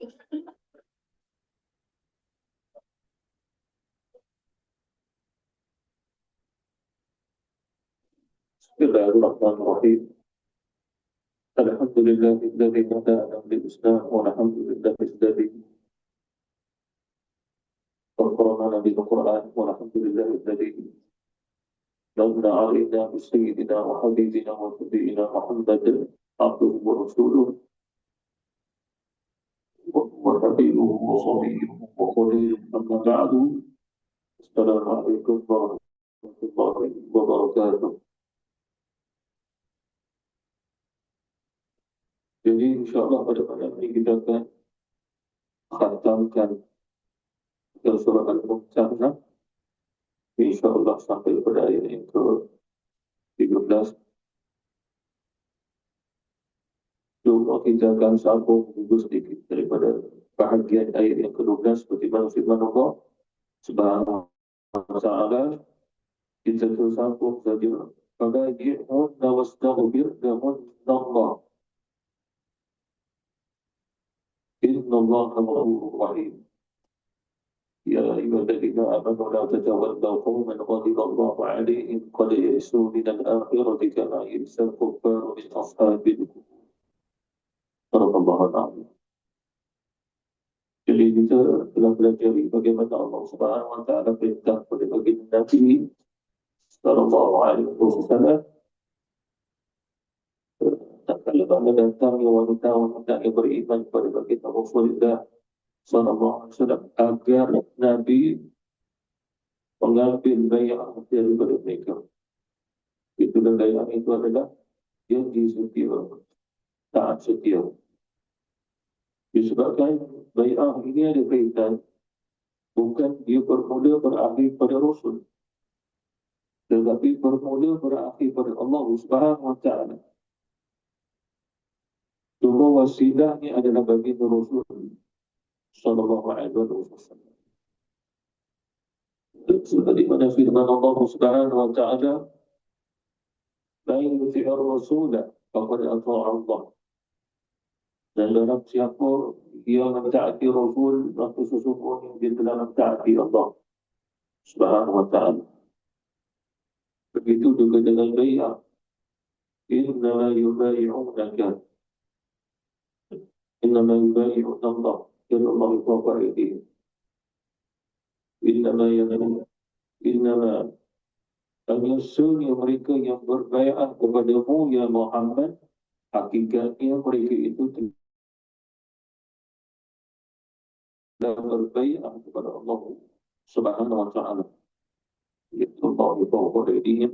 Bismillahirrahmanirrahim. Alhamdulillahilladzi hadana lil Islam wa alhamdulillahilladzi faqqarana bil Qur'an wa alhamdulillahilladzi manna 'alaina bi sayyidina wa habibina wa nabiyyina Muhammadin abduhu wa rasuluhu wa habibuhu wa safiyyuhu wa khaliluhu amma ba'du. Assalamualaikum warahmatullahi wabarakatuh. Jadi insyaAllah pada malam ini kita akan khatamkan surah Al-Mumtahanah insyaAllah sampai pada ayat yang ke-13. Cuma kita akan sambung dulu sedikit daripada bahagian ayat yang ke-12 seperti mana firman Allah Subhanahu wa ta'ala. Kita terus sambung saja. Fabadi'hunna wastaghfir lahunna Allah. Innallaha ghafurur rahim. Ya ayyuhalladzina amanu la tatawallaw qauman ghadiba Allahu 'alaihim qad ya'isu minal akhirati kama ya'isal kuffaru min ashabil qubur. Barakallahu ta'ala. Jadi kita telah belajar bagaimana Allah Subhanahu wa ta'ala perintah kepada baginda Nabi sallallahu alaihi wasallam tatkala datangnya wanita-wanita yang beriman kepada baginda Rasulullah sallallahu alaihi wasallam agar Nabi mengambil bayar daripada mereka. Itulah bayar itu adalah yang setia, taat setia. Disebabkan bayar ini ada kaitan, bukan dia bermula berakhir pada Rasul, tetapi bermula berakhir pada Allah Subhanahu wa ta'ala. Semua wasilahnya adalah bagi Rasul sallallahu alaihi wasallam. Seperti mana firman Allah Subhanahu wa ta'ala, "La yuti'ir rasula faqad ata'a Allah." Dan dalam siapa yang mentaati Rasul, maka sesungguhnya dia telah mentaati Allah Subhanahu wa ta'ala. Begitu juga dengan bay'ah. Innama yubayi'unaka. Innama yubayi'un Allah. Dan Allah itu apa ini? Innama hanya mereka yang berbay'ah kepadamu ya Muhammad, hakikatnya mereka itu telah berbay'ah kepada Allah Subhanahu wa ta'ala. Itu Allah itu kepada diri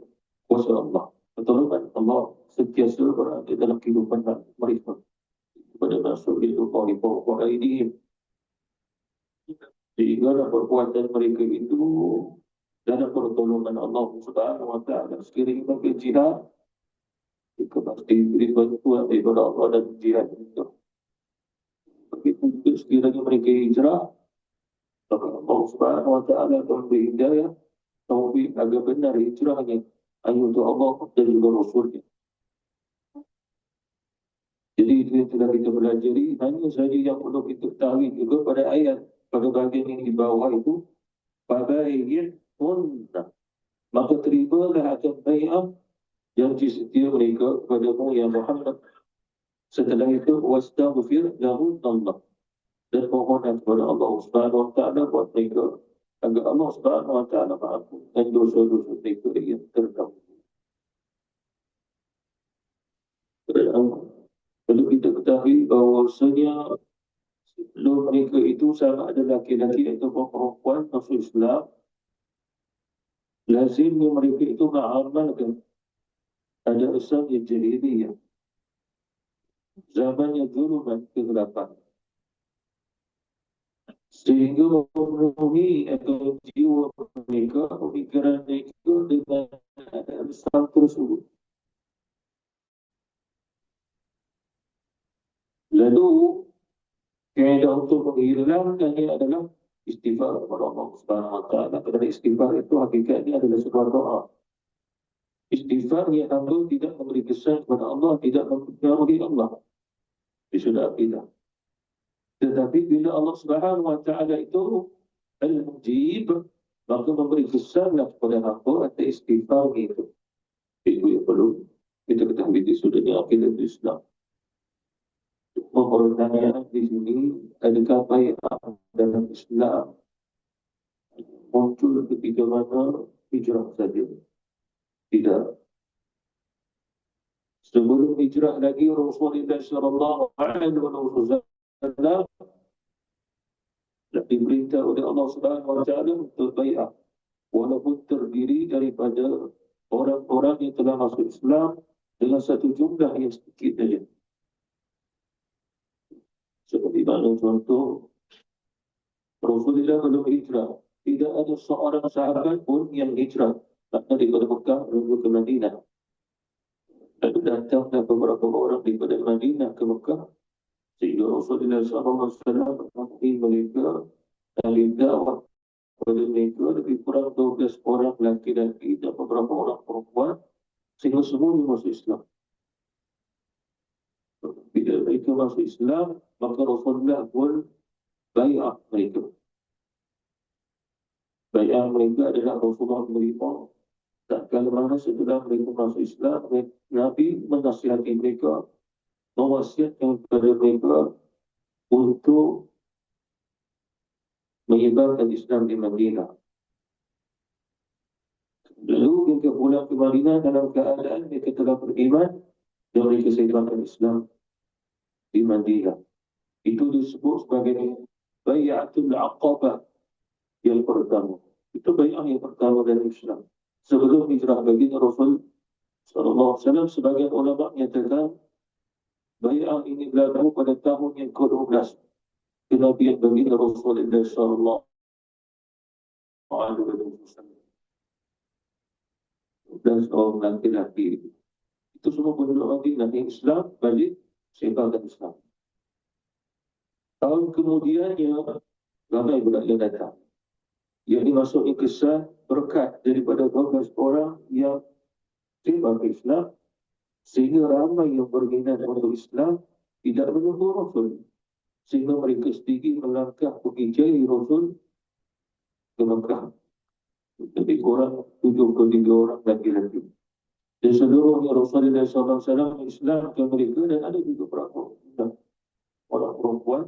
kuasa Allah. Pertolongan Allah sentiasa berada dalam kehidupan mereka. Kepada Rasul itu Allah itu kepada diri. Sehingga perbuatan mereka itu dalam pertolongan Allah Subhanahu wa ta'ala. Sekiranya mereka jihad, mereka pasti beri bantuan daripada Allah dan jihad itu. Begitu juga sekiranya mereka hijrah, maka Allah Subhanahu wa ta'ala akan beri hidayah, taufik agar benar hijrahnya hanya untuk Allah dan juga Rasulnya. Jadi itu yang telah kita pelajari. Hanya saja yang perlu kita ketahui juga pada ayat, pada bahagian yang di bawah itu, fabai'hunna, maka terimalah akan bay'ah yang disetia mereka kepadamu ya Muhammad. Setelah itu wastaghfir lahunna Allah, dan mohonlah kepada Allah Subhanahu wa ta'ala buat mereka agar Allah Subhanahu wa ta'ala maafkan dosa-dosa mereka yang terdahulu. Perlu kita ketahui bahawasanya sebelum mereka itu sama ada laki-laki atau perempuan masuk Islam, lazimnya mereka itu mengamalkan ada Islam yang jahiliyah, zamannya zuluman, kegelapan, sehingga memenuhi atau jiwa mereka, pemikiran mereka dengan Islam tersebut. Lalu kaedah untuk menghilangkannya adalah istighfar kepada Allah Subhanahu wa ta'ala. Kerana istighfar itu hakikatnya adalah sebuah doa. Istighfar yang hamba tidak memberi kesan kepada Allah, tidak mempengaruhi Allah. Ini sudah akidah. Tetapi bila Allah Subhanahu Wa Taala itu Al-Mujib, maka memberi kesanlah kepada hamba atas istighfar itu. Itu yang perlu kita ketahui di sudutnya akidah Islam. Pertanyaan di sini, adakah baik dalam Islam muncul ketika mana hijrah saja? Tidak. Sebelum hijrah lagi Rasulullah sallallahu alaihi wasallam diperintah oleh Allah Subhanahu wa taala untuk bai'ah, walaupun terdiri daripada orang-orang yang telah masuk Islam dengan satu jumlah yang sedikit saja. Seperti mana contoh Rasulullah belum hijrah, tidak ada seorang sahabat pun yang hijrah daripada Mekah menuju ke Madinah. Lalu datanglah beberapa orang daripada Madinah ke Mekah, sehingga Rasulullah SAW memanggil mereka dan dakwah kepada mereka lebih kurang 12 orang lelaki-lelaki dan beberapa orang perempuan, sehingga semuanya masuk Islam. Bila mereka masuk Islam, maka Rasulullah pun bai'ah mereka. Bai'ah mereka adalah Rasulullah menerima. Tak kala mana setelah mereka masuk Islam, Nabi menasihati mereka, mewasiatkan kepada mereka untuk menyebarkan Islam di Madinah. Lalu mereka pulang ke Madinah dalam keadaan mereka telah beriman dan mereka sebarkan Islam di Madinah. Itu disebut sebagai Bai'atul Aqabah yang pertama. Itu bai'ah yang pertama dalam Islam. Sebelum hijrah baginda Rasul sallallahu alaihi wasallam, sebagian ulama menyatakan bai'ah ini berlaku pada tahun yang ke-12 kenabian baginda Rasulullah sallallahu alaihi wasallam. Dan seorang lelaki itu semua penduduk Madinah yang Islam balik sebarkan Islam. Tahun kemudiannya ramai budak yang datang. Yang dimaksudnya kisah berkat daripada 12 orang yang sebarkan Islam, sehingga ramai yang berminat untuk Islam tidak menunggu Rasul, sehingga mereka sendiri melangkah pergi cari Rasul ke Mekah. Lebih kurang 73 orang laki-laki. Dan seluruhnya Rasulullah SAW Islam ke mereka, dan ada juga berapa orang perempuan.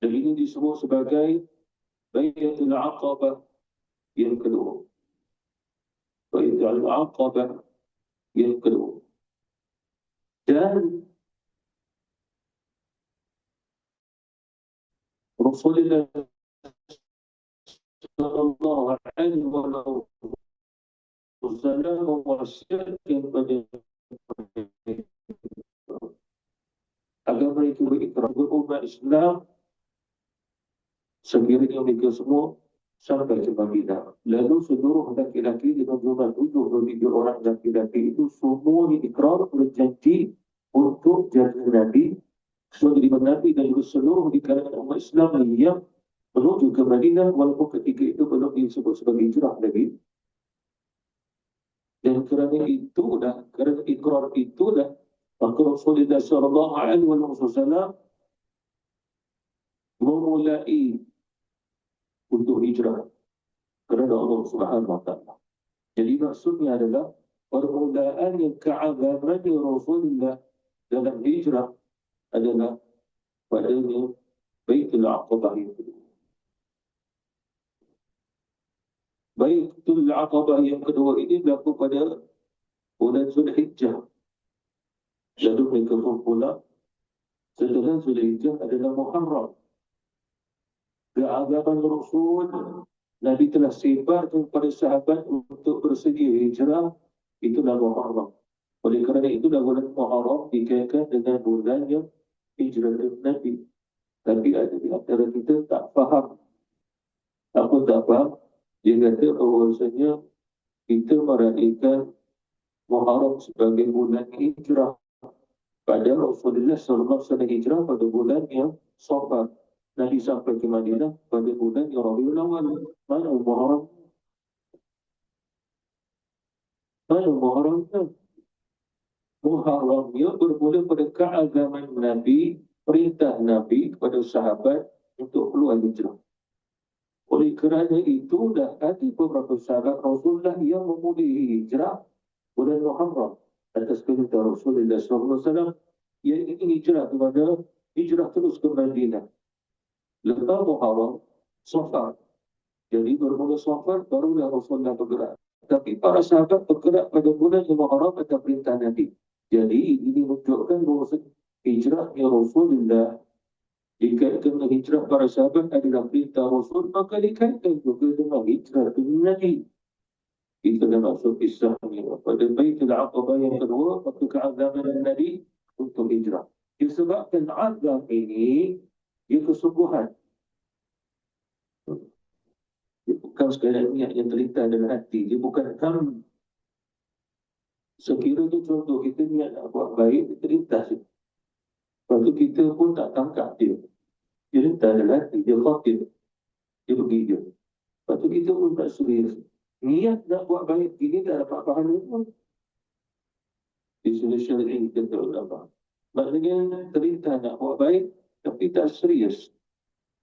Dan ini disebut sebagai Bai'atul Aqabah yang kedua. Bai'atul Aqabah yang kedua. Dan Rasulullah sallallahu alaihi wasallam mewasiatkan kepada mereka agar mereka berikrar berumat Islam sekiranya mereka semua sampai ke Madinah. Lalu seluruh laki-laki dengan jumlah 73 orang laki-laki itu semua ikrar berjanji untuk jaga Nabi sebagai Nabi dan juga seluruh di kalangan umat Islam yang menuju ke Madinah, walaupun ketika itu belum disebut sebagai hijrah lagi. Dan kerana ikrar itulah maka Rasulullah sallallahu alaihi wasallam memulai untuk hijrah kerana Allah Subhanahu wa taala. Jadi maksudnya adalah permulaan yang keagamaan Rasulullah dalam hijrah adalah padanya Baitul Aqabah itu. Baitul Aqabah yang kedua ini berlaku pada bulan Zulhijjah. Lalu mereka pun pula setelah Zulhijjah adalah Muharram. Keagamaan Rasul, Nabi telah sebarkan kepada sahabat untuk bersedia hijrah, itulah Muharram. Oleh kerana itulah bulan Muharram dikaitkan dengan bulan yang hijrah Nabi. Tapi ada di antara kita tak faham. Apa tak faham? Dia kata bahawasanya kita meraihkan Muharram sebagai bulan hijrah. Padahal Rasulullah SAW hijrah pada bulan yang Safar. Nabi sampai ke Madinah pada bulan yang Rabiul Awal. Mana Muharram? Mana Muharram? Muharramnya bermula pada keagamaan Nabi perintah Nabi kepada sahabat untuk keluar hijrah. Oleh kerana itu, dah ada beberapa sahabat Rasulullah yang memulai hijrah bulan Muharram atas perintah Rasulullah SAW yang ingin hijrah kepada hijrah terus ke Madinah. Lepas Muharram, Safar. Jadi bermula Safar, barulah Rasulullah bergerak. Tapi para sahabat bergerak pada bulan Muharram atas perintah Nabi. Jadi ini menunjukkan bahawa hijrahnya Rasulullah dikaitkan dengan hijrah para sahabat adalah perintah Rasul, maka dikaitkan juga dengan hijrah dengan Nabi. Kita dah masuk kisahnya pada Baitul Aqabah yang kedua, waktu keazaman Nabi untuk hijrah. Disebabkan azam ini, dia kesungguhan. Dia bukan sekadar niat yang terlintas dalam hati. Dia bukan ham. Sekiranya contoh kita niat nak buat baik, dia terlintas. Lepas tu kita pun tak tangkap dia. Dia lintas dalam hati, dia khatir. Dia pergi dia. Lepas tu kita pun tak serius. Niat nak buat baik, ini dah dapat pahala pun. Di sudut syar'i kita tak dapat. Maknanya terlintas nak buat baik, tapi tak serius.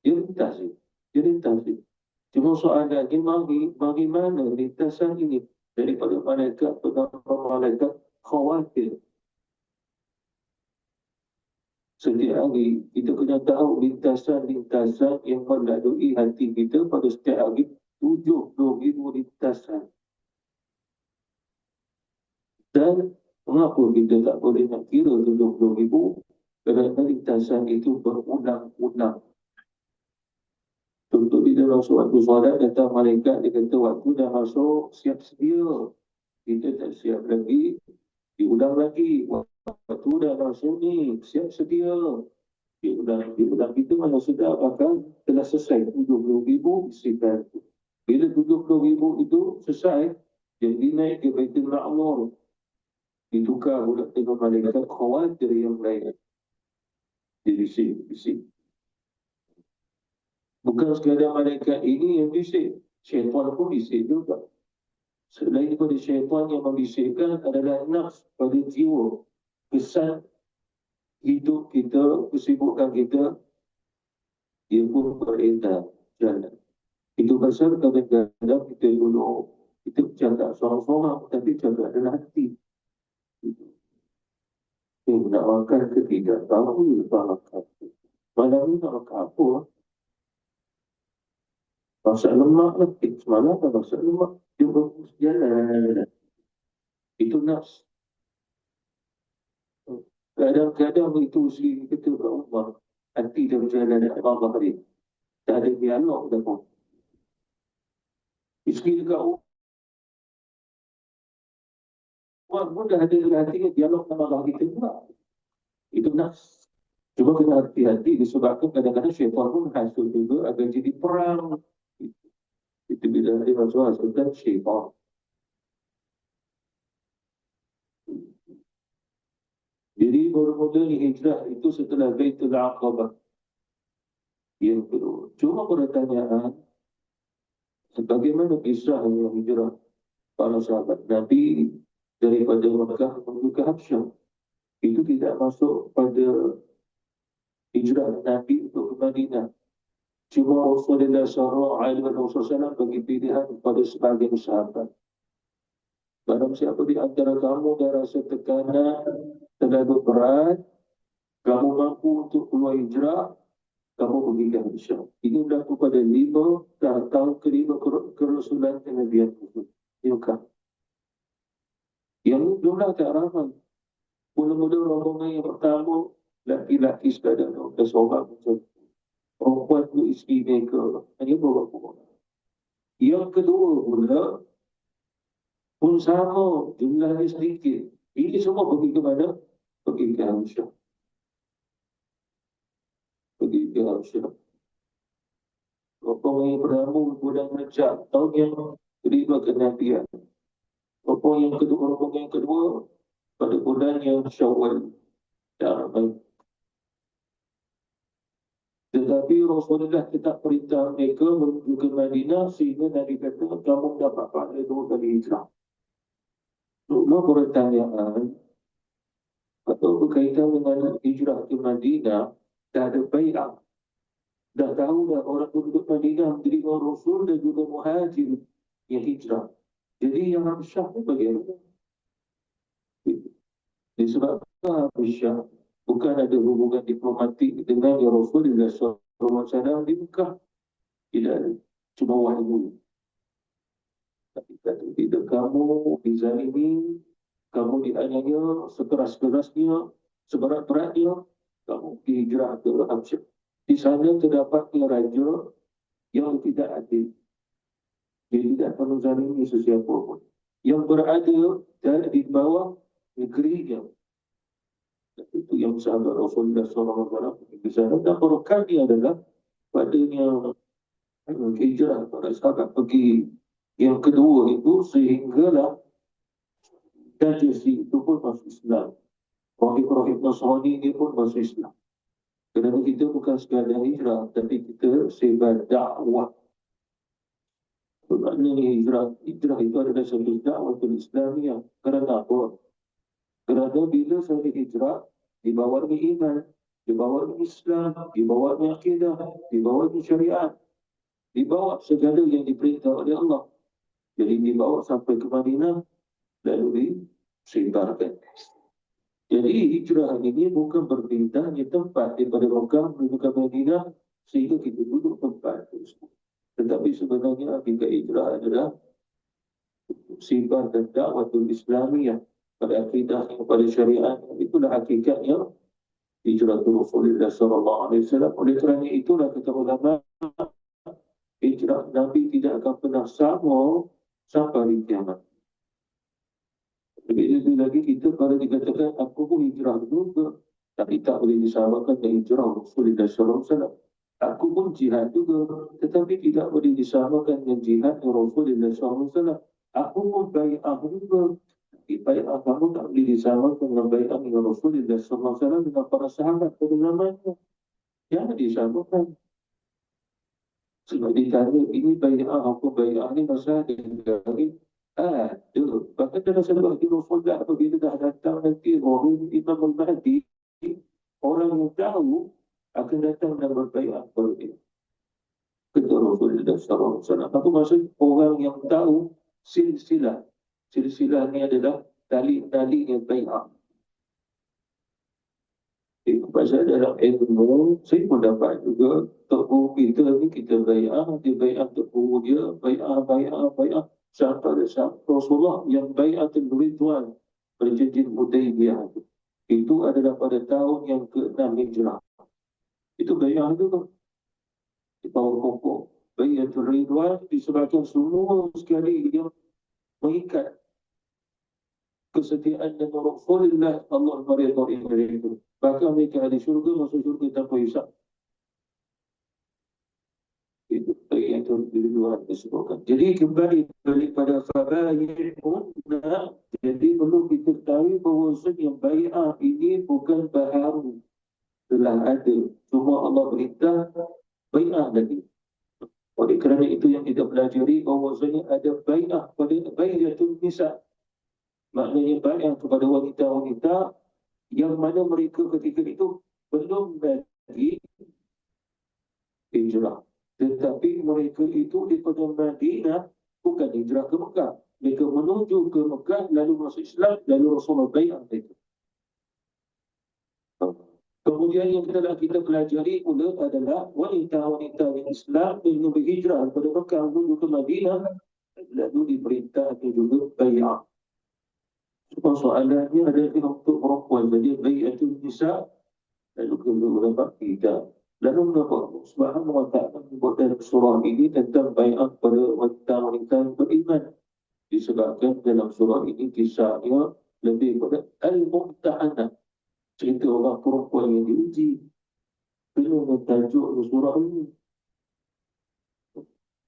Dia lintas je. Dia lintas je. Cuma soalannya, bagaimana lintasan ini daripada malaikat kepada malaikat khawatir. Setiap hari kita kena tahu lintasan-lintasan yang melalui hati kita pada setiap hari 70,000 lintasan. Dan mengapa kita tak boleh nak kira 70,000? Kerana lintasan itu berulang-ulang. Contoh di dalam suatu solat datang malaikat, dia kata waktu dah masuk, siap sedia. Kita tak siap lagi, diulang lagi. Waktu dah masuk ni, siap sedia. Diulang kita mana sudah akan telah selesai 70,000 istighfar. Bila 70,000 itu selesai, jadi naik ke Baitul Ma'mur. Ditukar pula dengan malaikat khawatir yang lain. Dia bisik. Bukan sekadar malaikat ini yang bisik, syaitan pun bisik juga. Selain daripada syaitan yang membisikkan adalah nafs pada jiwa. Kesan hidup kita, kesibukan kita, dia pun berintah jalan. Itu pasal kadang-kadang kita dulu, kita cakap sorang-sorang, tapi cakap dalam hati. Nak makan ke tidak? Tahu lepas makan. Malam ni nak makan apa? Masak lemak lah. Semalam tak masak lemak. Dia bagus jalan. Itu nafs. Kadang-kadang itu isteri kita kat rumah. Hati dia berjalan dekat bawah dia. Tak ada dialog dah pun. Isteri dekat rumah pun dah ada hati dialog dengan bawah kita juga. Itu nafs. Cuma kena hati-hati disebabkan kadang-kadang syaitan pun hasil juga akan jadi perang. Itu bila dia masuk hasilkan syaitan. Jadi bermula hijrah itu setelah Baitul Aqabah. Yang kedua. Cuma pertanyaan, bagaimana kisahnya hijrah para sahabat Nabi daripada Makkah menuju ke Habsyah? Itu tidak masuk pada hijrah Nabi untuk ke Madinah. Cuma Rasulullah SAW bagi pilihan kepada sebagian sahabat. Barang siapa di antara kamu dah rasa tekanan terlalu berat, kamu mampu untuk keluar hijrah, kamu pergi ke Habsyah. Ini berlaku pada 5 tahun kelima kerasulan Nabi Muhammad. Yang jumlah tak ramai. Mula-mula rombongan yang pertama, laki-laki sekadar 12 orang macam perempuan itu isteri mereka. Hanya beberapa orang. Yang kedua pula, pun sama, jumlahnya sedikit. Ini semua pergi ke mana? Pergi ke Habsyah. Pergi ke Habsyah. Rombongan yang pertama bulan Rajab, tahun yang kelima kenabian. Rombongan yang kedua pada bulan yang Syawal. Tak ramai. Tetapi Rasulullah tetap perintah mereka menuju ke Madinah sehingga Nabi kata kamu dapat pahala 2 kali hijrah. Cuma pertanyaan atau berkaitan dengan hijrah ke Madinah, dah ada bai'ah. Dah tahu dah orang penduduk Madinah menjadi orang Rasul dan juga muhajir yang hijrah. Jadi yang Syah ni bagaimana? Disebabkan Syah bukan ada hubungan diplomatik dengan yang Rasulullah SAW di Mekah. Tidak ada. Cuma wahyu. Tapi kata tidak, kamu dizalimi, kamu dianiaya sekeras-kerasnya, seberat-beratnya, kamu dihijrah ke Habsyah. Di sana terdapat raja yang tidak adil. Dia tidak perlu zalimi sesiapa pun. Yang berada di bawah negerinya. Itu yang sahabat Rasulullah SAW di sana. Dan berkali adalah padanya hijrah para sahabat pergi yang kedua itu sehinggalah Najasi itu pun masuk Islam. Rahib-rahib Nasrani ini pun masuk Islam. Kerana kita bukan sekadar hijrah, tapi kita sebar dakwah. Maknanya hijrah itu adalah satu dakwah Islamiyah. Kerana apa? Kerana bila saya hijrah, dibawa iman, dibawa Islam, dibawa akidah, dibawa syariat, dibawa segala yang diperintah oleh Allah. Jadi dibawa sampai ke Madinah, lalu disebarkan. Jadi hijrah ini bukan berpindahnya tempat daripada Mekah menuju ke Madinah sehingga kita duduk tempat itu. Tetapi sebenarnya hakikat hijrah adalah sebarkan dakwah Islamiyah pada akidahnya, pada syariat. Itulah hakikatnya hijrah Rasulullah SAW. Oleh kerana itulah kata ulama, hijrah Nabi tidak akan pernah sama sampai hari kiamat. Lebih lagi kita kalau dikatakan aku pun hijrah juga, tapi tak boleh disamakan dengan hijrah Rasulullah SAW. Aku pun jihad juga, tetapi tidak boleh disamakan dengan jihad Rasulullah SAW. Aku pun bai'ah juga, tapi bai'ah kamu tak boleh disamakan dengan bai'ah dengan Rasulullah SAW dengan para sahabat pada zamannya. Jangan disamakan. Sebab ditanya ini bai'ah apa bai'ah ni masalah dari bahkan dalam sebuah di Rasulullah apabila dah datang nanti Imam Al-Mahdi, orang yang tahu akan datang dan berbai'ah kepada dia. Kata Rasulullah SAW. Apa maksud orang yang tahu silsilah? Silsilah ni adalah tali-tali yang bai'ah. Pasal dalam ilmu, saya pun dapat juga Tok kita ni kita bai'ah, dia bai'ah Tok dia, bai'ah. Sampai Rasulullah yang bai'atul ridwan perjanjian Hudaybiyah itu adalah pada tahun yang ke-6 Hijrah. Itu bai'ah juga di tahun pokok. Bai'atul ridwan disebabkan semua sekali dia mengikat kesetiaan dengan Rasulullah. Allah meridai mereka. Bahkan mereka ada syurga, masuk syurga tanpa hisab. Itu yang luar disebutkan. Jadi kembali daripada fabayyun, jadi perlu kita tahu bahawa yang bai'ah ini bukan baharu, telah ada. Cuma Allah beritahu bai'ah lagi. Oleh kerana itu yang kita pelajari bahawa ada bai'ah pada bai'atul nisa. Maknanya bai'ah kepada wanita-wanita yang mana mereka ketika itu belum lagi hijrah. Tetapi mereka itu di Madinah bukan hijrah ke Mekah. Mereka menuju ke Mekah, lalu masuk Islam, lalu Rasulullah bai'ah mereka. Kemudian yang kita pelajari pula adalah wanita-wanita yang Islam yang berhijrah daripada Mekah menuju ke Madinah, lalu diperintahkan juga bai'ah. Cuma soalannya adalah untuk perempuan. Jadi bai'atul nisa, lalu kedua dapat tidak. Lalu mendapat Subhanahu wa ta'ala membuat dalam surah ini tentang bai'ah pada wanita-wanita yang beriman. Disebabkan dalam surah ini kisahnya lebih pada Al-Mumtahanah. Cerita orang perempuan yang diuji. Belum tajuk surah ini.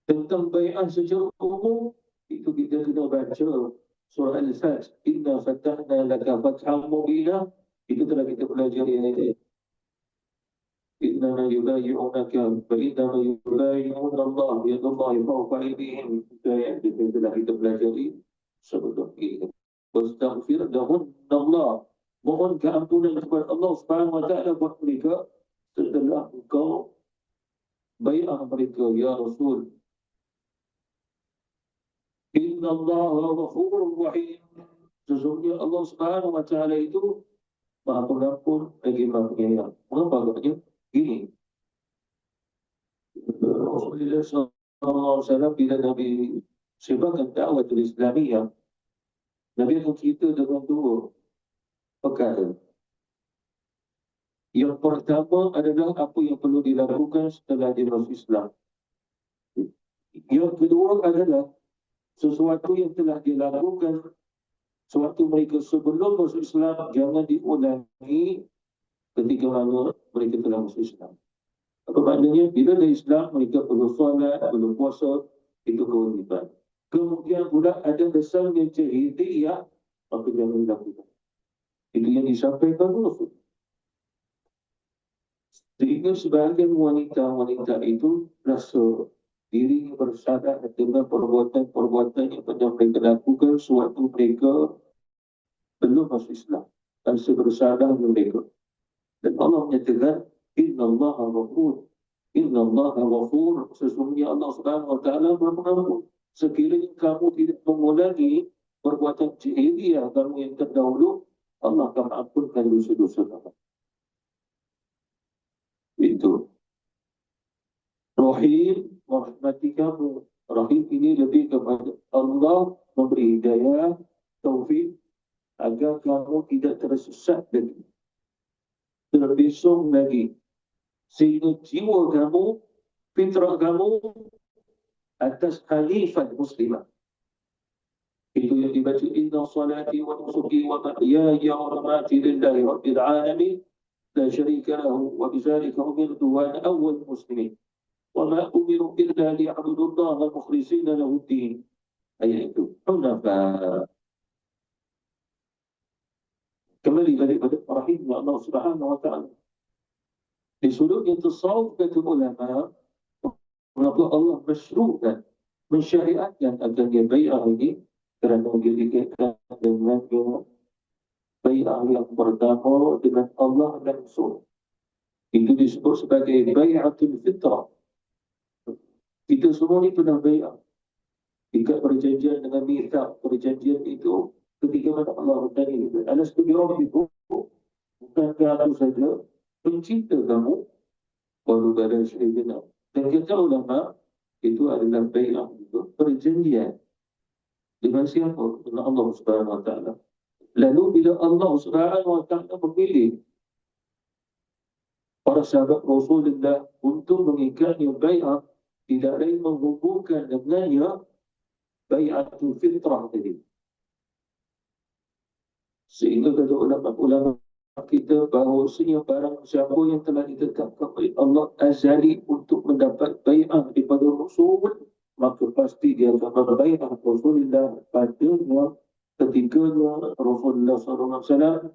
Tentang bai'ah secara umum, itu kita kena baca surah Al-Fat. Inna fatahna laka fatham mubina. Itu telah kita pelajari ayat. إنما يبايعونك فإنما يبايعون الله يد الله فوق أيديهم ayat itu telah kita pelajari sebelum ini. Wastaghfir lahunna Allah, mohon keampunan kepada Allah Subhanahu wa taala buat mereka setelah engkau bai'ah mereka, ya Rasul. Inna Allah ghafurur rahim. Sesungguhnya Allah Subhanahu wa Ta'ala itu Maha Pengampun lagi Maha Penyayang. Mengapa katanya? Gini, Rasulullah SAW bila Nabi sebarkan dakwah Islamiyah, Nabi akan cerita dengan dua perkara. Yang pertama adalah apa yang perlu dilakukan setelah dia masuk Islam. Yang kedua adalah sesuatu yang telah dilakukan sewaktu mereka sebelum masuk Islam jangan diulangi ketika mana mereka telah masuk Islam. Apa maknanya? Bila dah Islam, mereka perlu solat, perlu puasa, itu kewajiban. Kemudian pula ada dasarnya jahiliyah, maka jangan dilakukan. Itu yang disampaikan Rasul. Sehingga sebahagian wanita-wanita itu rasa diri bersadar dengan perbuatan-perbuatan yang pernah mereka lakukan sewaktu mereka belum masuk Islam. Dan bersadar mereka. Dan Allah menyatakan, Inna Allah ghafur. Inna Allah ghafur. Sesungguhnya Allah Subhanahu wa Ta'ala Maha Pengampun. Sekiranya kamu tidak mengulangi perbuatan jahiliyah kamu yang terdahulu, Allah akan mengampunkan dosa-dosa kamu. Itu. Rahim, merahmati kamu. Rahim ini lebih kepada Allah memberi hidayah, taufik, agar kamu tidak tersesat lagi. Terbesong lagi. Sehingga jiwa kamu, fitrah kamu atas khalifah muslimah. Itu yang dibaca, Inna salati wa nusuki wa mahyaya wa mamati lillahi rabbil alamin la syarika lahu wa bizalika umirtu wa ana awwal muslimin wa ma umiru illa liya'budullaha mukhlishina lahu ad-din. Ayat itu. Hunafa. Kembali daripada rahimnya Allah Subhanahu wa Ta'ala. Di sudut yang tasawuf kata ulama, maka Allah masyru'kan, mensyariatkan agar dia bai'ah ini kerana dikaitkan dengan bai'ah yang pertama dengan Allah dan Rasul. Itu disebut sebagai bai'atul fitrah. Kita semua ni pernah bai'ah. Ikat perjanjian dengan mithaq. Perjanjian itu ketika mana Allah bertanya, alastu bi rabbikum, bukankah aku saja pencipta kamu? Baru pada syaitan. Dan kata ulama, itu adalah bai'ah itu perjanjian. Dengan siapa? Dengan Allah Subhanahu wa Ta'ala. Lalu bila Allah Subhanahu wa Ta'ala memilih para sahabat Rasulullah untuk mengikatnya bai'ah, tidak lain menghubungkan dengannya bai'atul fitrah tadi. Sehingga kata ulama-ulama kita bahawasanya barang siapa yang telah ditetapkan oleh Allah azali untuk mendapat bai'ah daripada Rasul, maka pasti dia akan berbai'ah Rasulullah padanya ketikanya Rasulullah SAW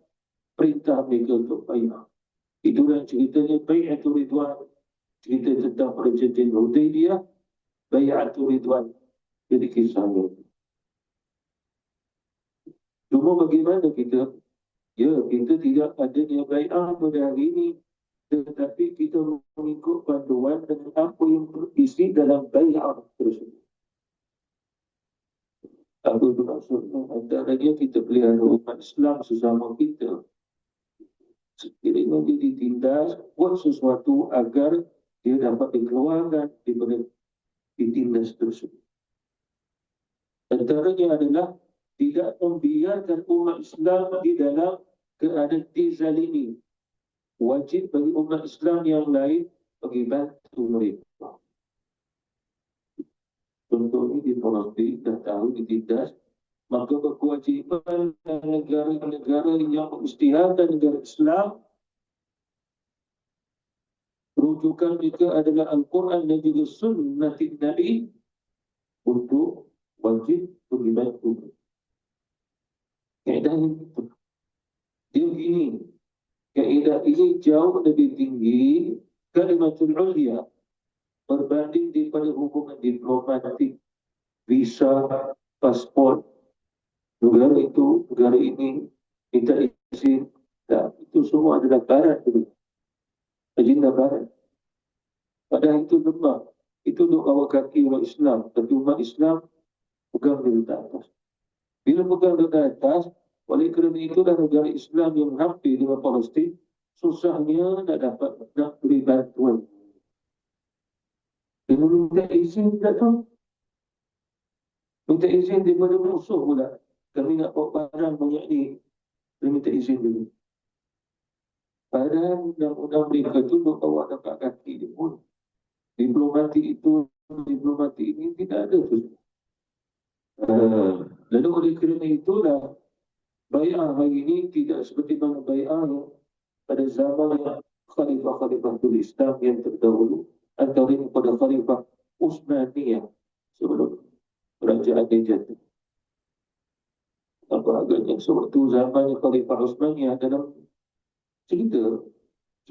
perintah mereka untuk bai'ah. Itulah ceritanya bai'atul ridwan, cerita tentang perjanjian Hudaybiyah, bai'atul ridwan. Jadi kisahnya. Cuma bagaimana kita? Ya, kita tidak adanya bai'ah pada hari ini, tetapi kita mengikut panduan dengan apa yang berisi dalam bai'ah tersebut. Apa itu maksudnya? Antaranya kita pelihara umat Islam sesama kita. Sekiranya dia ditindas, buat sesuatu agar dia dapat dikeluarkan daripada ditindas tersebut. Antaranya adalah tidak membiarkan umat Islam di dalam keadaan dizalimi. Wajib bagi umat Islam yang lain bagi bantu mereka. Contohnya di Palestin dah tahu ditindas, maka berkewajiban negara-negara yang mengisytiharkan negara Islam, rujukan mereka adalah Al-Quran dan juga Sunnah Nabi, untuk wajib bagi bantu. Kaedah itu. Dia begini. Kaedah ini jauh lebih tinggi kalimatul ulia berbanding daripada hubungan diplomatik, visa, paspor. Negara itu, negara ini, minta izin. Dan itu semua adalah barat dulu. agenda barat. Padahal itu lemah. Itu untuk awak kaki umat Islam. Tapi umat Islam pegang dari atas. Bila pegang dari atas, oleh kerana itulah negara Islam yang hampir dengan Palestin, susahnya nak dapat nak beri bantuan. Dia minta izin tak tahu. Minta izin daripada musuh pula. Kami nak bawa barang banyak ni. Dia minta izin dulu. Padahal undang-undang mereka tu untuk bawa dapat kaki dia pun. Diplomati itu, diplomati ini tidak ada tu. Lalu oleh kerana itulah bai'ah hari ini tidak seperti mana bai'ah yang pada zaman yang khalifah-khalifah Islam yang terdahulu antara pada khalifah Utsmaniyah sebelum kerajaan dia jatuh. Apa agaknya sewaktu zaman khalifah Utsmaniyah dalam cerita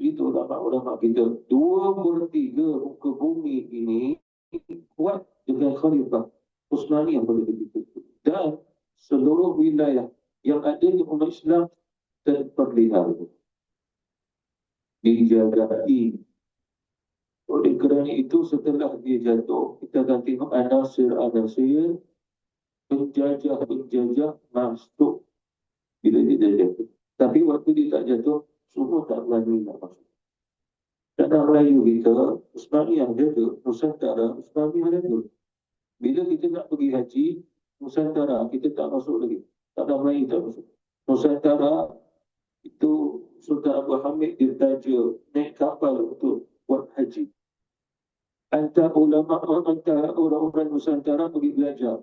ulama-ulama kita 2/3 muka bumi ini kuat dengan khalifah Utsmaniyah pada ketika itu. Dan seluruh wilayah yang ada di umat Islam terpelihara, dijagai. Oleh kerana itu setelah dia jatuh, kita akan tengok anasir-anasir penjajah masuk bila dia jatuh. Tapi waktu dia tak jatuh, semua tak berani nak masuk. Tanah Melayu kita, Utsmaniyah jaga, Nusantara, Utsmaniyah jaga. Bila kita nak pergi haji, Nusantara kita tak masuk lagi. Tanah Melayu tak masuk. Nusantara itu Sultan Abu Hamid ditaja naik kapal untuk buat haji. Antara orang-orang Nusantara pergi belajar.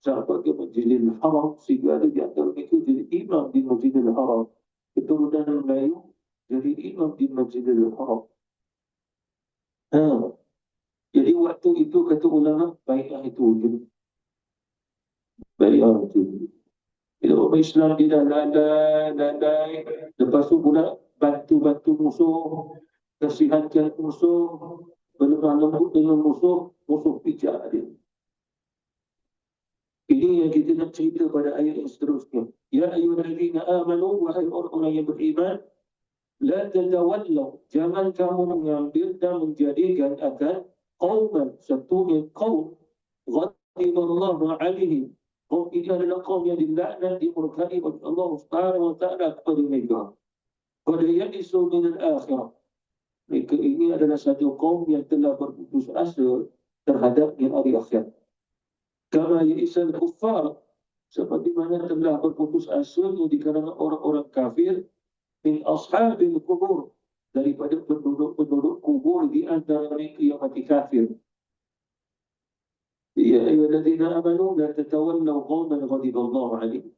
Sampai ke Masjidil Haram, sehingga ada di antara mereka jadi imam di Masjidil Haram. Keturunan Melayu jadi imam di Masjidil Haram. Jadi waktu itu kata ulama, bai'ah itu wujud. Bai'ah itu wujud. Bila orang Islam dia dah landai, lepas tu pula bantu-bantu musuh, kasihankan musuh, berlemah lembut dengan musuh pijak dia. Ini yang kita nak cerita pada ayat yang seterusnya. Ya ayyuhallazina amanu, wahai orang-orang yang beriman, la tatawallaw, jangan kamu mengambil dan menjadikan akan qauman, satu kaum ghadiballahu alaihim. Kaum ini adalah kaum yang dilaknat, dimurkai oleh Allah Subhanahu wa taala kepada mereka. Qad ya'isu min al-akhirah. Mereka ini adalah satu kaum yang telah berputus asa terhadap hari akhirat. Kama ya'isal kuffar, seperti mana telah berputus asa di kalangan orang-orang kafir min ashabil kubur, daripada penduduk-penduduk kubur di antara mereka yang mati kafir. Ya ayyuhallazina amanu la tatawallaw qauman ghadiballahu alaihim.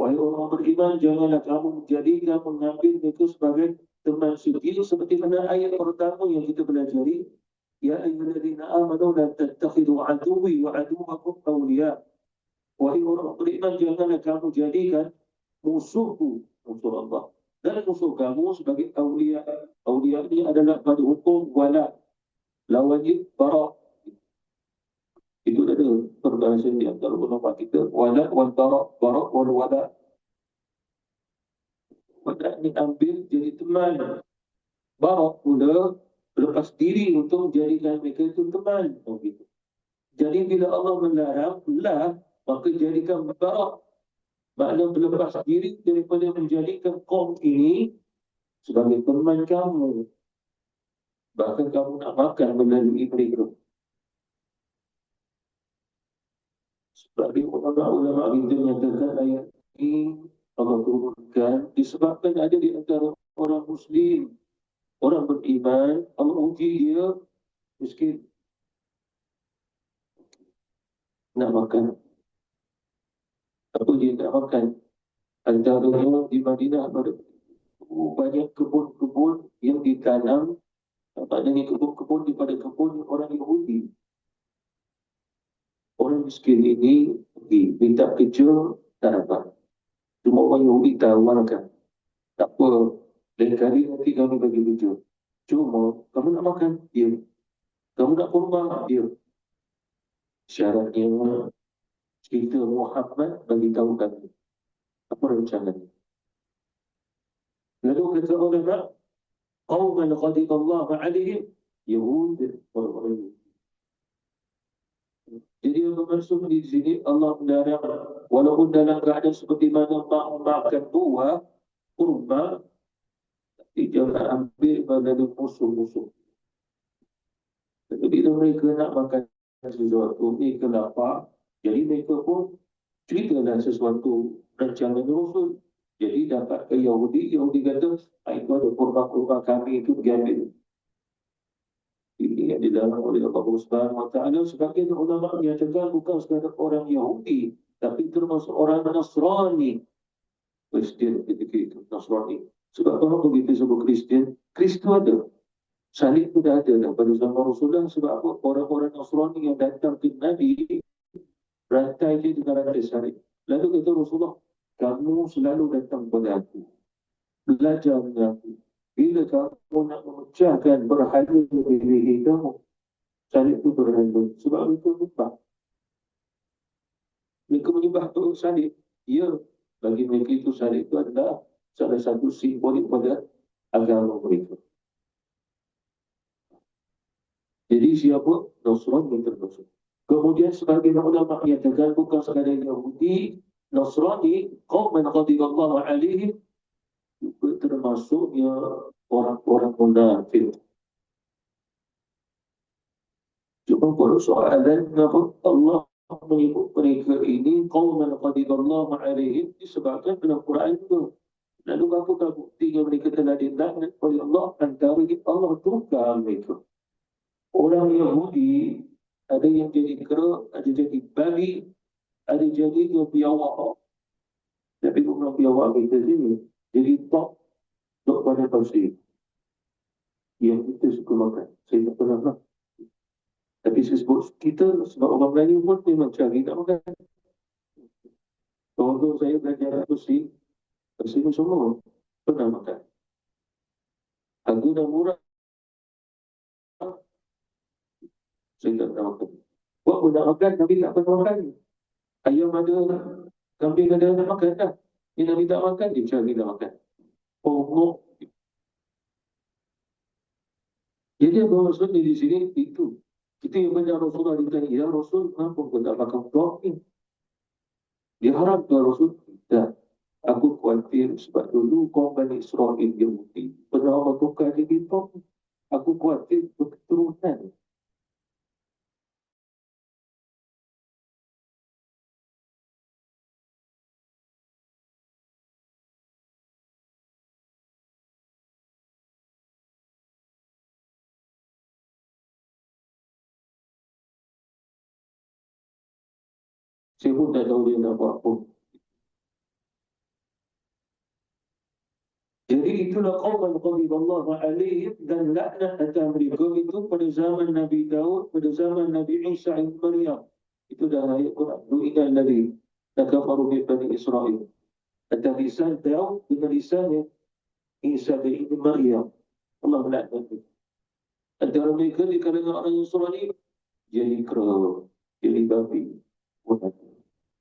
Wahai orang beriman, janganlah kamu mengambil mereka sebagai teman setia, seperti mana ayat pertama yang kita pelajari. Ya ayyuhallazina amanu la tattakhidhu aduwwi wa aduwwakum awliya. Wahai orang beriman, janganlah kamu jadikan musuhku, musuh Allah, dan musuh kamu sebagai awliya. Awliya ini adalah pada hukum wala, lawannya bara. Itu ada perbahasan di antara ulama kita, wala wal bara, bara wal wala. Wala ni ambil jadi teman, bara pula lepas diri untuk menjadikan mereka itu teman. Begitu. Jadi bila Allah melarang lah, maka jadikan bara, makna berlepas diri daripada menjadikan kaum ini sebagai teman kamu. Bahkan kamu nak makan melalui mereka. Sebagai ulama-ulama kita menyatakan ayat ini Allah turunkan disebabkan ada di antara orang Muslim, orang beriman, Allah uji dia miskin nak makan. Apa dia nak makan? Antaranya di Madinah ada banyak kebun-kebun yang ditanam, maknanya kebun-kebun daripada kebun orang Yahudi. Orang miskin ini pergi minta kerja, tak dapat. Cuma orang Yahudi tawarkan, tak apa, lain kali nanti kami bagi kerja. Cuma kamu nak makan, dia. Kamu nak kurma, dia. Syaratnya kita Muhammad bagi tahu kami apa rencananya. Lalu kata ulama, qauman ghadiballahu alaihim, Yahud, orang-orang Yahudi. Jadi yang bermaksud di sini Allah melarang walaupun dalam keadaan seperti mana makan buah kurma, tapi jangan ambil pada musuh-musuh. Tapi bila mereka nak makan sesuatu, mereka lapar, jadi mereka pun ceritalah sesuatu rancangan Rasul. Jadi dapat ke Yahudi, Yahudi kata, itu ada kurma-kurma kami itu diambil. Ini yang dilarang oleh Allah Subhanahu Wa Taala. Sebagian ulama menyatakan bukan sekadar orang Yahudi, tapi termasuk orang Nasrani. Kristian ketika itu Nasrani. Sebab kalau begitu sebut Kristian, Kristus ada. Salib sudah ada dah pada zaman Rasulullah. Sebab apa? Orang-orang Nasrani yang datang ke Nabi, rantai dia dengan rantai salib. Lalu kata Rasulullah, kamu selalu datang kepada aku, belajar dengan aku. Bila kamu nak memecahkan berhala diri kamu, salib itu berhala. Sebab mereka menyembah. Mereka menyembah tu salib. Ya, bagi mereka itu salib itu adalah salah satu simbolik pada agama mereka. Jadi siapa? Nasrani termasuk. Kemudian sebagian ulama menyatakan bukan sekadar Yahudi, Nasrani, qauman ghadiballahu alaihim, juga termasuknya orang-orang munafik. Cuma kalau soalan kenapa Allah menyebut mereka ini qauman ghadiballahu alaihim disebabkan dalam Quran itu. Lalu apakah buktinya mereka telah dilaknat oleh Allah? Antara Allah tukar mereka. Orang Yahudi ada yang jadi kera, ada jadi babi, ada jadi biawak. Tapi bukan biawak kita sini. Jadi top pada tafsir. Yang kita suka makan. Saya tak pernah makan. Tapi saya sebut kita sebab orang Melayu pun memang cari tak makan. Kalau saya belajar tafsir, tafsir semua pernah makan. Harga dah murah. Saya tak pernah makan. Buat pun nak makan, tapi tak pernah makan. Ayam ada, kambing ada nak makan dah. Dia Nabi tak makan, dia cari nak makan. Oh. Jadi apa maksudnya di sini itu. Kita yang banyak Rasulullah ditanya, ya Rasul, kenapa kau tak makan blok ni? Dia harap ke Rasul, tak. Aku khawatir sebab dulu kau Bani Israel Yahudi pernah Allah tukar jadi blok. Aku khawatir berketurunan. Saya pun tak tahu dia nak buat apa. Jadi itulah qauman ghadiballahu alaihim, dan laknat atas mereka itu pada zaman Nabi Daud, pada zaman Nabi Isa ibn Maryam. Itu dah ayat Quran. Lu'ina alladhi takafaru min Bani Israel. Atas lisan Daud dengan lisannya Isa ibn Maryam. Allah melaknat. Antara mereka di kalangan orang Nasrani jadi kera, jadi babi.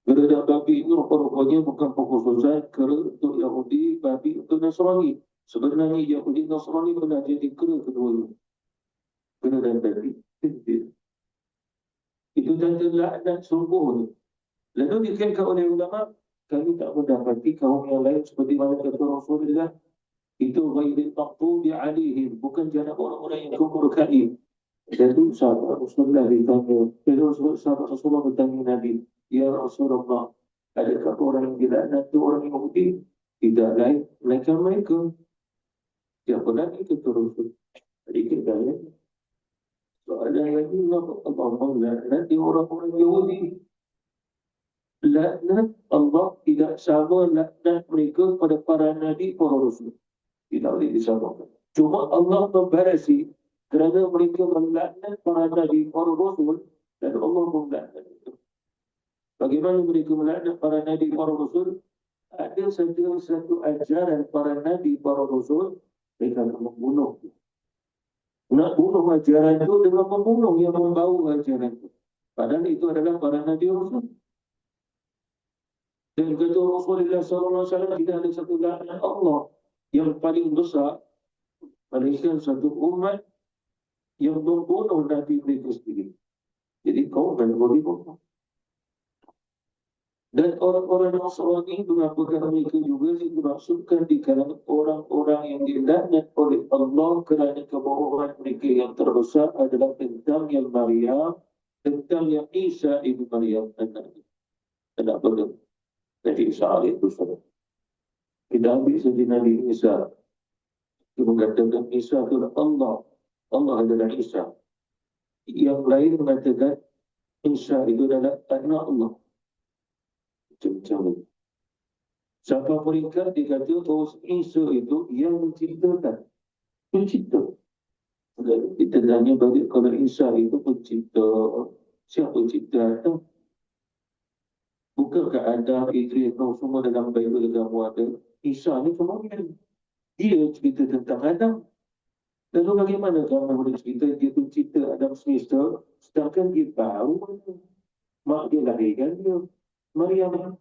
Kera dan babi itu rupa-rupanya bukan pengkhususan kera untuk Yahudi, babi untuk Nasrani. Sebenarnya Yahudi Nasrani pernah jadi kera keduanya. Kera dan babi. Itu tanda laknat sungguh. Lalu dikatakan oleh ulama, kami tak mendapati kaum yang lain seperti mana kata Rasulullah, itu ghairil maghdubi alaihim, bukan jarak orang-orang yang kufur. Jadi sahabat Rasulullah ditanya, sahabat Rasulullah bertanya Nabi, ya Rasulullah, adakah orang yang dilaknat itu orang Yahudi? Tidak lain, melainkan mereka. Siapa lagi kata Rasul? Jadi kita lihat. Soalan lagi, Allah melaknat orang-orang Yahudi. Laknat Allah tidak sama laknat mereka pada para Nabi, para Rasul. Tidak boleh disamakan. Cuma Allah membarasi kerana mereka melaknat para Nabi, para Rasul, dan Allah melaknat itu. Bagaimana mereka melaknat para Nabi, para Rasul? Ada satu ajaran para Nabi, para Rasul, mereka nak membunuh. Nak bunuh ajaran itu dengan membunuh yang membawa ajaran itu. Padahal itu adalah para Nabi Rasul. Dan kata Rasulullah SAW, tidak ada satu laknat Allah yang paling besar melainkan satu umat yang membunuh Nabi mereka sendiri. Jadi kau akan dibunuh. Dan orang-orang Nasrani mengatakan mereka juga dimaksudkan di kalangan orang-orang yang dilaknat oleh Allah kerana kebohongan mereka yang terbesar adalah tentang yang Maryam, tentang yang Isa ibu Maryam anak beliau Nabi Isa alaihissalam. Kita ambil saja Nabi Isa. Dia mengatakan Isa adalah Allah. Allah adalah Isa. Yang lain mengatakan Isa itu adalah anak Allah. Macam-macam. Siapa peringkat dia kata bahawa Isa itu yang menciptakan. Pencipta. Kita tanya balik kalau Isa itu pencipta. Siapa pencipta Adam? Bukankah Adam, Idris, Nuh semua dalam Bible kamu ada? Isa ni cuma dia cerita tentang Adam. Lalu bagaimana kamu boleh cerita dia pencipta Adam semesta sedangkan dia tahu mak dia lahirkan dia Maryam.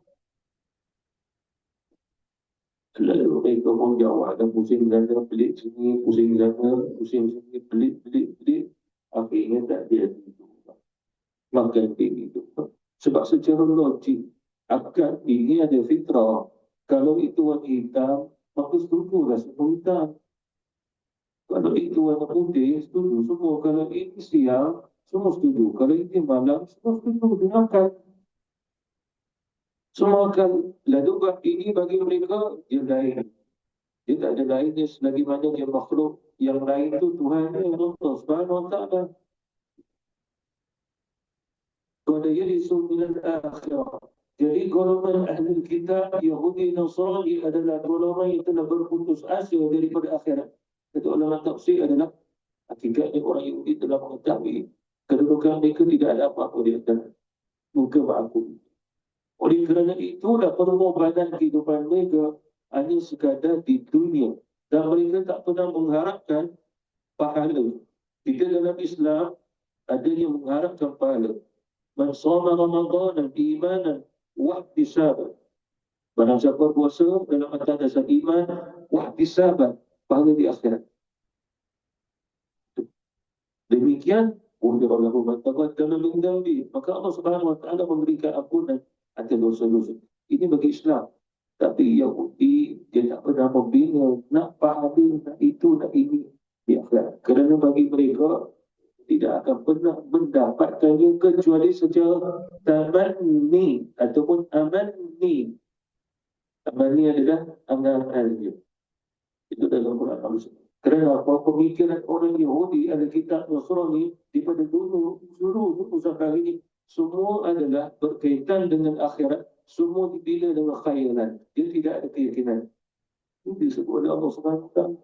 Lalu mereka pun jawab dan pusing sana pelik sini, pusing sana, pusing sini, pelik. Akhirnya tak dia itu. Makan itu. Sebab secara logik, akad ini ada fitrah. Kalau itu warna hitam, maka setujulah semua hitam. Kalau itu warna putih, setuju semua. Kalau ini siang, semua setuju. Kalau ini malam, semua setuju dengan akad. Semua akan lalu ini bagi mereka dia lain. Dia tak ada lainnya selagi mana dia makhluk yang lain itu Tuhan yang Allah Subhanahu wa taala. Qad yarisu min al-akhirah. Jadi golongan ahli kitab Yahudi Nasrani adalah golongan yang telah berputus asa daripada akhirat. Kata ulama tafsir adalah hakikatnya orang Yahudi telah mengetahui kedudukan mereka tidak ada apa-apa di antara muka aku. Oleh kerana itulah pengorbanan kehidupan mereka hanya sekadar di dunia. Dan mereka tak pernah mengharapkan pahala. Kita dalam Islam ada yang mengharapkan pahala. Man shoma Ramadan imanan wa ihtisaban. Barang siapa puasa dalam atas dasar iman wa ihtisaban, pahala di akhirat. Demikian untuk Allah mengatakan maka Allah Subhanahu wa taala memberikan ampunan atas dosa-dosa. Ini bagi Islam. Tapi Yahudi dia tak pernah membina nak pahala, nak itu, nak ini di akhirat. Kerana bagi mereka tidak akan pernah mendapatkannya kecuali secara tamanni ataupun amanni. Amanni adalah angan-angan. Itu dalam Quran Allah. Kerana apa pemikiran orang Yahudi ada kitab Nasrani daripada dulu sampai hari ini semua adalah berkaitan dengan akhirat, semua dibina dengan khayalan. Dia tidak ada keyakinan. Ini disebut oleh Allah Subhanahu wa taala.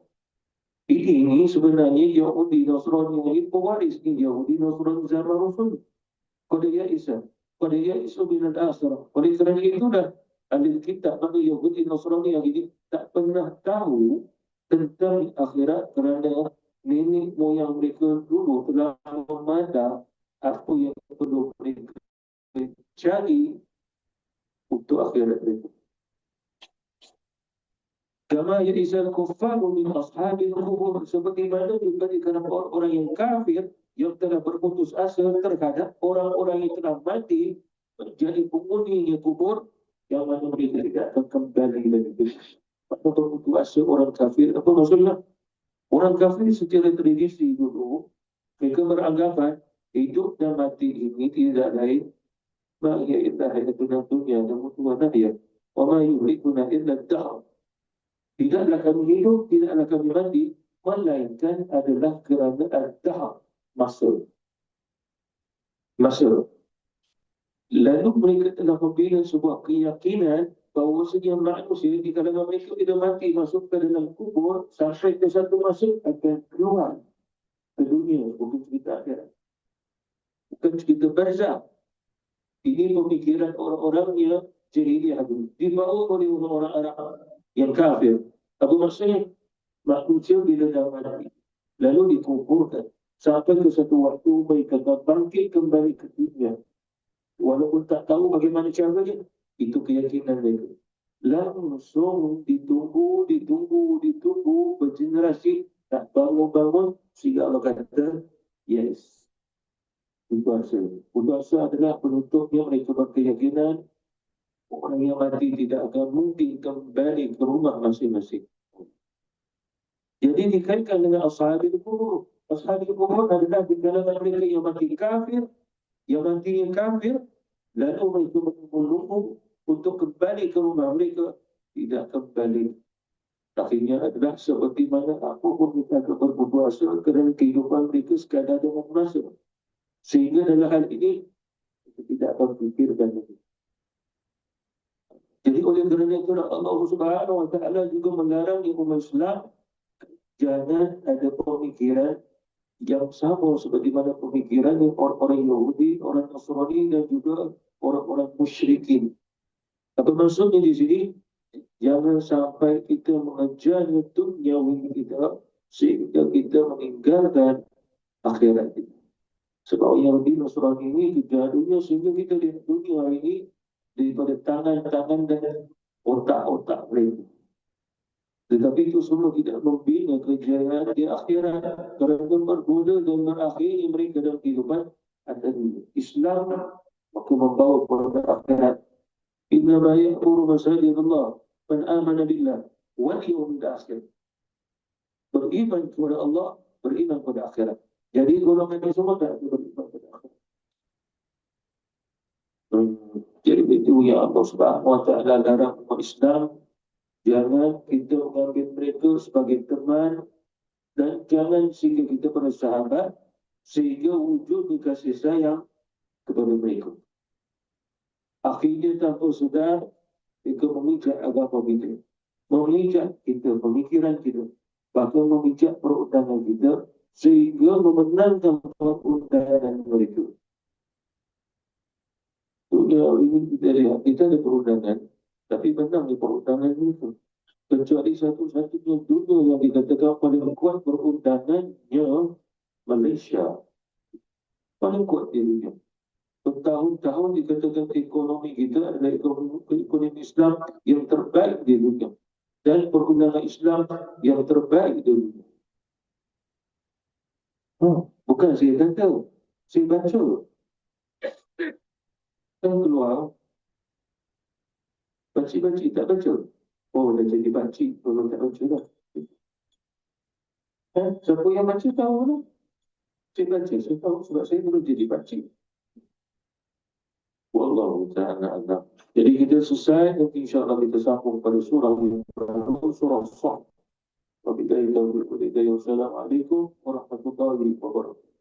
Ini sebenarnya Yahudi Nasrani ini pewaris Yahudi Nasrani zaman Rasul. Qad ya'isa bin al-akhirah. Oleh kerana itulah ahli kitab bagi Yahudi Nasrani yang ini tak pernah tahu tentang akhirat kerana nenek moyang mereka dulu telah memandang apa yang perlu mereka cari untuk akhirat mereka. Kama ya'isal kuffaru min ashabil qubur, seperti mana juga di kalangan orang yang kafir yang telah berputus asa terhadap orang-orang yang telah mati menjadi penghuni kubur yang mana mereka tidak akan kembali lagi. Maka berputus asa orang kafir, apa maksudnya? Orang kafir secara tradisi dulu mereka beranggapan hidup dan mati ini tidak lain ma'ya illa hayatuna dunia dan mutuwa nahya wa ma yuhlikuna illa ad-dahr. Tidaklah kami hidup, tidaklah kami mati, melainkan adalah kerana ad-dahr, masa. Lalu mereka telah membina sebuah keyakinan bahawa setiap manusia di kalangan mereka tidak mati masuk ke dalam kubur sampai ke satu masa akan keluar ke dunia. Bukan cerita akhirat, bukan cerita barzakh. Ini pemikiran orang-orang yang jahiliyah dulu, dibawa oleh orang-orang Arab yang kafir. Apa maksudnya? Manusia bila dah mati lalu dikuburkan sampai ke satu waktu mereka bangkit kembali ke dunia walaupun tak tahu bagaimana caranya. Itu keyakinan mereka. Langsung ditunggu bergenerasi Tak bangun-bangun, sehingga Allah kata, yes, berpuasa. Berpuasa adalah penutupnya mereka berkeyakinan orang yang mati tidak akan mungkin kembali ke rumah masing-masing. Jadi dikaitkan dengan ashabil kubur. Ashabil kubur adalah di kalangan mereka yang mati kafir, yang mati kafir, lalu mereka menunggu untuk kembali ke rumah mereka, tidak kembali. Akhirnya adalah seperti mana aku pun kita berpuasa kerana kehidupan mereka sekadar dengan masa. Sehingga dalam hal ini, kita tidak berfikirkan itu. Jadi oleh kerana itu Allah Subhanahu Wa Taala juga melarang umat Islam jangan ada pemikiran yang sama seperti mana pemikiran yang orang-orang Yahudi, orang Nasrani dan juga orang-orang musyrikin. Apa maksudnya di sini? Jangan sampai kita mengejar duniawi kita sehingga kita meninggalkan akhirat kita. Sebab yang di Nasrani ini kejar dunia sehingga kita lihat dunia ini daripada tangan-tangan dan otak-otak mereka. Tetapi itu semua tidak membina kejayaan di akhirat kerana bermula dan berakhirnya mereka dalam kehidupan ada dunia. Islam maka membawa kepada akhirat. Innama ya'muru masajid Allah man amana billah wal yawmil akhir. Beriman kepada Allah, beriman kepada akhirat. Jadi golongan ini semua tak beriman kepada akhirat. Jadi itu yang Allah Subhanahu Wa Taala larang umat Islam. Jangan kita mengambil mereka sebagai teman dan jangan sehingga kita bersahabat sehingga wujud kasih sayang kepada mereka. Akhirnya tanpa sedar mereka memijak agama kita, memijak kita, pemikiran kita, bahkan memijak perundangan kita sehingga memenangkan perundangan mereka. Dunia ini kita lihat, kita ada perundangan, tapi menang di perundangan itu. Kecuali satu-satunya dunia yang dikatakan paling kuat perundangannya Malaysia. Paling kuat di dunia. Bertahun-tahun dikatakan ekonomi kita adalah ekonomi Islam yang terbaik di dunia. Dan perundangan Islam yang terbaik di dunia. Bukan saya kata, saya baca. Kan keluar, baca-baca tak baca. Oh, dah jadi pakcik, memang tak baca dah. Siapa yang baca tahu lah. Saya baca, saya tahu sebab saya belum jadi pakcik. Wallahu ta'ala a'lam. Jadi kita selesai, nanti insyaAllah kita sambung pada surah yang baru, surah As-Saff. Wabillahi taufiq wal hidayah. Wassalamualaikum warahmatullahi wabarakatuh.